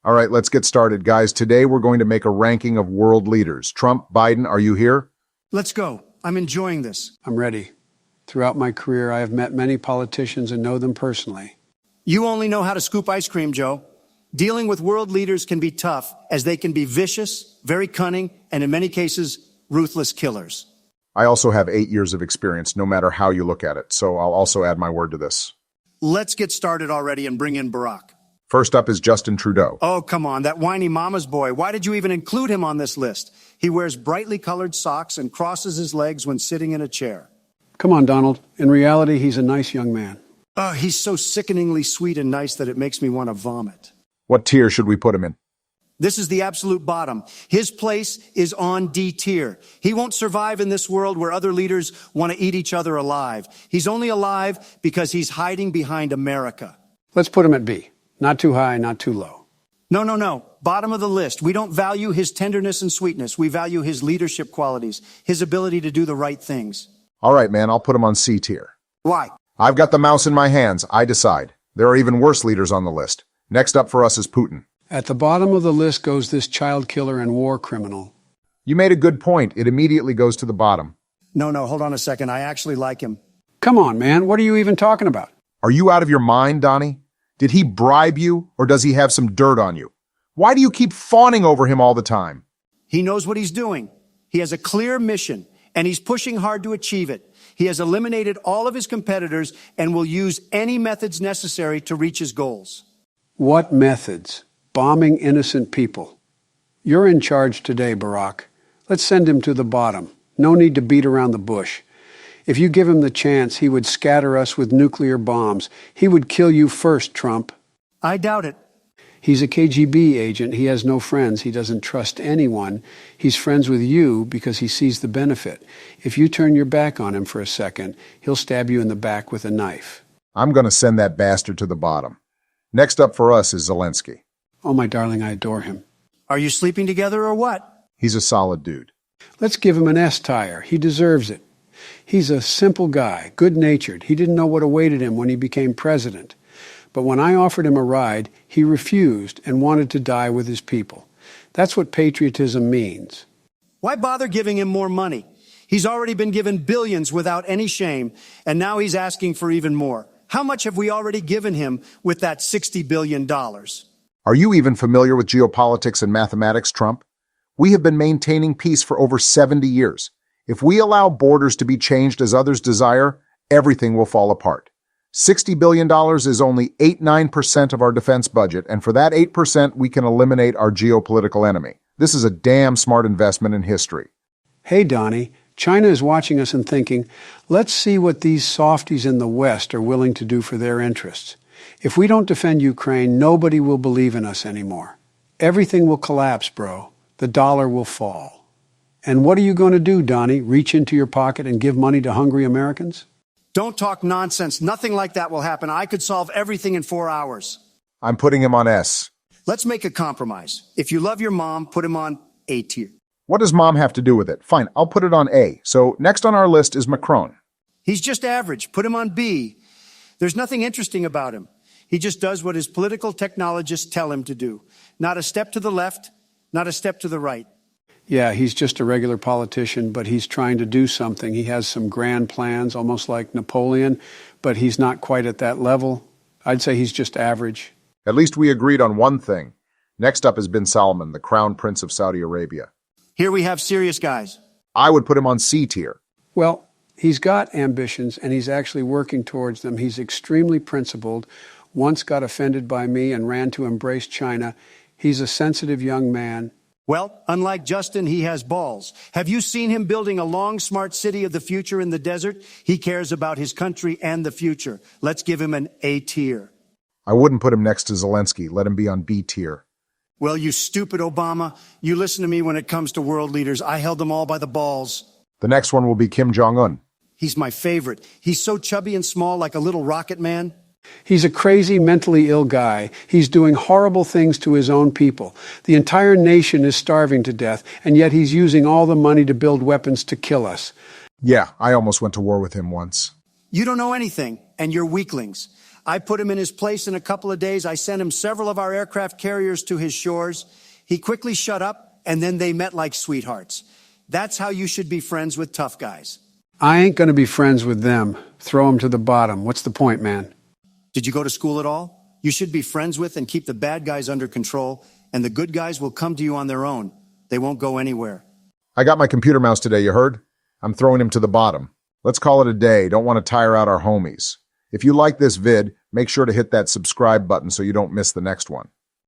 All right, let's get started, guys. Today we're going to make a ranking of world leaders. Trump, Biden, are you here? Let's go. I'm enjoying this. I'm ready. Throughout my career, I have met many politicians and know them personally. You only know how to scoop ice cream, Joe. Dealing with world leaders can be tough, as they can be vicious, very cunning, and in many cases, ruthless killers. I also have 8 years of experience, no matter how you look at it, so I'll also add my word to this. Let's get started already and bring in Barack. First up is Justin Trudeau. Oh, come on, that whiny mama's boy. Why did you even include him on this list? He wears brightly colored socks and crosses his legs when sitting in a chair. Come on, Donald. In reality, he's a nice young man. Oh, he's so sickeningly sweet and nice that it makes me want to vomit. What tier should we put him in? This is the absolute bottom. His place is on D tier. He won't survive in this world where other leaders want to eat each other alive. He's only alive because he's hiding behind America. Let's put him at B. Not too high, not too low. No. Bottom of the list. We don't value his tenderness and sweetness. We value his leadership qualities, his ability to do the right things. All right, man, I'll put him on C tier. Why? I've got the mouse in my hands. I decide. There are even worse leaders on the list. Next up for us is Putin. At the bottom of the list goes this child killer and war criminal. You made a good point. It immediately goes to the bottom. No, hold on a second. I actually like him. Come on, man. What are you even talking about? Are you out of your mind, Donnie? Did he bribe you, or does he have some dirt on you? Why do you keep fawning over him all the time? He knows what he's doing. He has a clear mission, and he's pushing hard to achieve it. He has eliminated all of his competitors and will use any methods necessary to reach his goals. What methods? Bombing innocent people. You're in charge today, Barack. Let's send him to the bottom. No need to beat around the bush. If you give him the chance, he would scatter us with nuclear bombs. He would kill you first, Trump. I doubt it. He's a KGB agent. He has no friends. He doesn't trust anyone. He's friends with you because he sees the benefit. If you turn your back on him for a second, he'll stab you in the back with a knife. I'm going to send that bastard to the bottom. Next up for us is Zelenskyy. Oh, my darling, I adore him. Are you sleeping together or what? He's a solid dude. Let's give him an S tire. He deserves it. He's a simple guy, good-natured. He didn't know what awaited him when he became president. But when I offered him a ride, he refused and wanted to die with his people. That's what patriotism means. Why bother giving him more money? He's already been given billions without any shame, and now he's asking for even more. How much have we already given him with that $60 billion? Are you even familiar with geopolitics and mathematics, Trump? We have been maintaining peace for over 70 years. If we allow borders to be changed as others desire, everything will fall apart. $60 billion is only 8-9% of our defense budget, and for that 8%, we can eliminate our geopolitical enemy. This is a damn smart investment in history. Hey, Donnie, China is watching us and thinking, let's see what these softies in the West are willing to do for their interests. If we don't defend Ukraine, nobody will believe in us anymore. Everything will collapse, bro. The dollar will fall. And what are you going to do, Donnie? Reach into your pocket and give money to hungry Americans? Don't talk nonsense. Nothing like that will happen. I could solve everything in 4 hours. I'm putting him on S. Let's make a compromise. If you love your mom, put him on A tier. What does mom have to do with it? Fine, I'll put it on A. So next on our list is Macron. He's just average. Put him on B. There's nothing interesting about him. He just does what his political technologists tell him to do. Not a step to the left, not a step to the right. Yeah, he's just a regular politician, but he's trying to do something. He has some grand plans, almost like Napoleon, but he's not quite at that level. I'd say he's just average. At least we agreed on one thing. Next up is bin Salman, the crown prince of Saudi Arabia. Here we have serious guys. I would put him on C tier. Well, he's got ambitions, and he's actually working towards them. He's extremely principled, once got offended by me and ran to embrace China. He's a sensitive young man. Well, unlike Justin, he has balls. Have you seen him building a long, smart city of the future in the desert? He cares about his country and the future. Let's give him an A tier. I wouldn't put him next to Zelenskyy. Let him be on B tier. Well, you stupid Obama. You listen to me when it comes to world leaders. I held them all by the balls. The next one will be Kim Jong-un. He's my favorite. He's so chubby and small like a little rocket man. He's a crazy, mentally ill guy. He's doing horrible things to his own people. The entire nation is starving to death, and yet he's using all the money to build weapons to kill us. Yeah, I almost went to war with him once. You don't know anything, and you're weaklings. I put him in his place in a couple of days. I sent him several of our aircraft carriers to his shores. He quickly shut up, and then they met like sweethearts. That's how you should be friends with tough guys. I ain't going to be friends with them. Throw them to the bottom. What's the point, man? Did you go to school at all? You should be friends with and keep the bad guys under control, and the good guys will come to you on their own. They won't go anywhere. I got my computer mouse today, you heard? I'm throwing him to the bottom. Let's call it a day. Don't want to tire out our homies. If you like this vid, make sure to hit that subscribe button so you don't miss the next one.